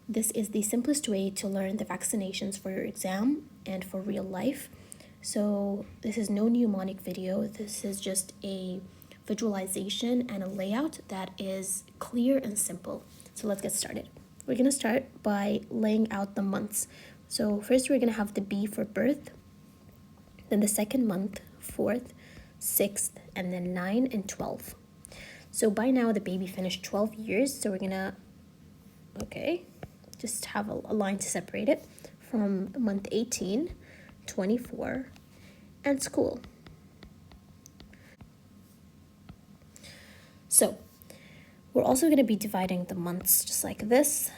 This is the simplest way to learn the vaccinations for your exam and for real life. So this is no mnemonic video. This is just a visualization and a layout that is clear and simple. So let's get started. We're going to start by laying out the months. So first we're going to have the B for birth, then the second month, 4th, 6th, and then 9 and 12. So by now the baby finished 12 years, so we're going to, just have a line to separate it from month 18, 24, and school. So we're also going to be dividing the months just like this.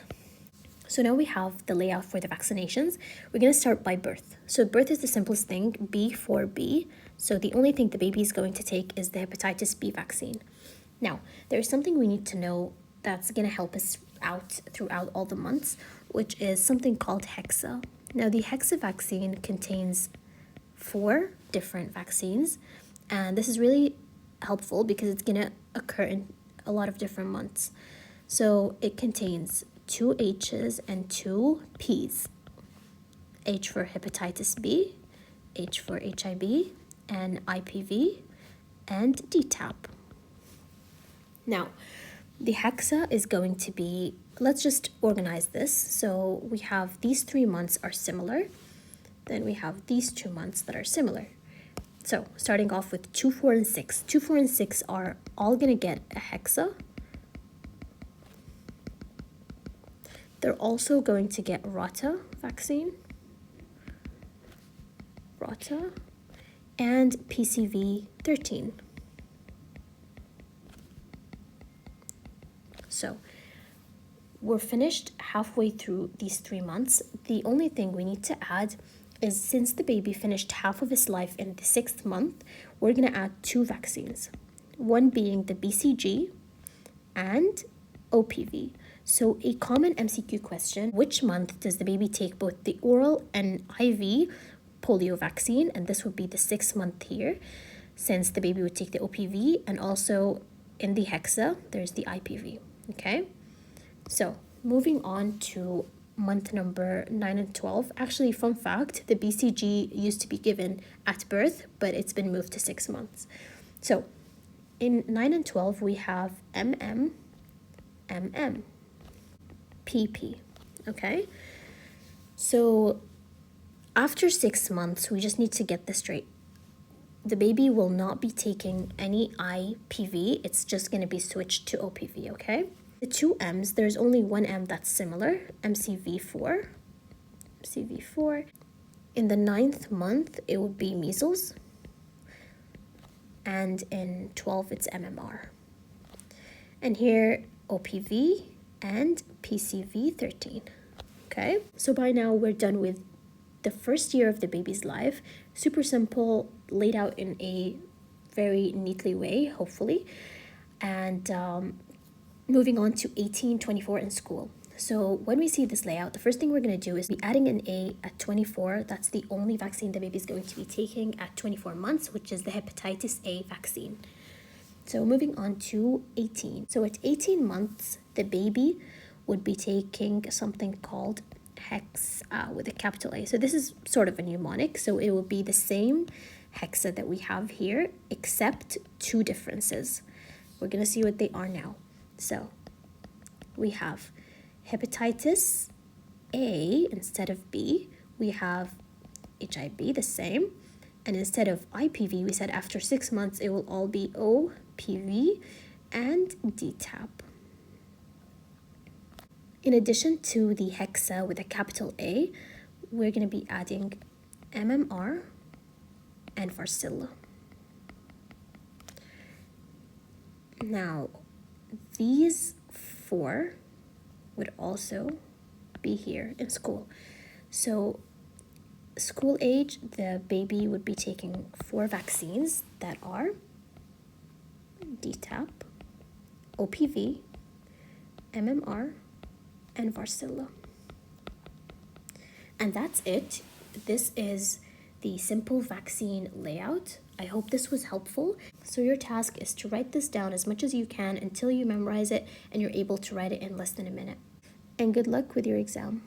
So now we have the layout for the vaccinations. We're going to start by birth. So birth is the simplest thing, B for B. So the only thing the baby is going to take is the hepatitis B vaccine. Now, there's something we need to know that's going to help us out throughout all the months, which is something called hexa. Now, the hexa vaccine contains 4 different vaccines, and this is really helpful because it's going to occur in a lot of different months. So it contains 2 H's and 2 P's. H for hepatitis B, H for HIB, and IPV, and DTaP. Now, the hexa is going to be, let's just organize this. So we have these 3 months are similar. Then we have these 2 months that are similar. So starting off with 2, 4, and 6. 2, 4, and 6 are all going to get a hexa. They're also going to get Rota vaccine, Rota, and PCV 13. So we're finished halfway through these 3 months. The only thing we need to add is, since the baby finished half of his life in the 6th month, we're going to add 2 vaccines, one being the BCG and OPV. So a common MCQ question, which month does the baby take both the oral and IV polio vaccine? And this would be the 6th month here, since the baby would take the OPV, and also in the hexa, there's the IPV, okay? So moving on to month number 9 and 12. Actually, fun fact, the BCG used to be given at birth, but it's been moved to 6 months. So in 9 and 12, we have MM, PP, okay? So after 6 months, we just need to get this straight. The baby will not be taking any IPV. It's just going to be switched to OPV, okay? The 2 M's, there's only one M that's similar, MCV4. In the 9th month, it would be measles. And in 12, it's MMR. And here, OPV and PCV 13. Okay, so by now we're done with the first year of the baby's life. Super simple, laid out in a very neatly way, hopefully. And moving on to 18, 24, and school. So when we see this layout, the first thing we're going to do is be adding an A at 24. That's the only vaccine the baby is going to be taking at 24 months, which is the hepatitis A vaccine. So moving on to 18. So at 18 months, the baby would be taking something called hexa with a capital A. So this is sort of a mnemonic. So it will be the same hexa that we have here, except 2 differences. We're going to see what they are now. So we have hepatitis A instead of B. We have HIB, the same. And instead of IPV, we said after 6 months, it will all be OPV and DTaP. In addition to the hexa with a capital A, we're going to be adding MMR and varicella. Now, these 4 would also be here in school. So school age, the baby would be taking 4 vaccines that are DTaP, OPV, MMR, and varicella. And that's it. This is the simple vaccine layout. I hope this was helpful. So your task is to write this down as much as you can until you memorize it and you're able to write it in less than a minute. and good luck with your exam.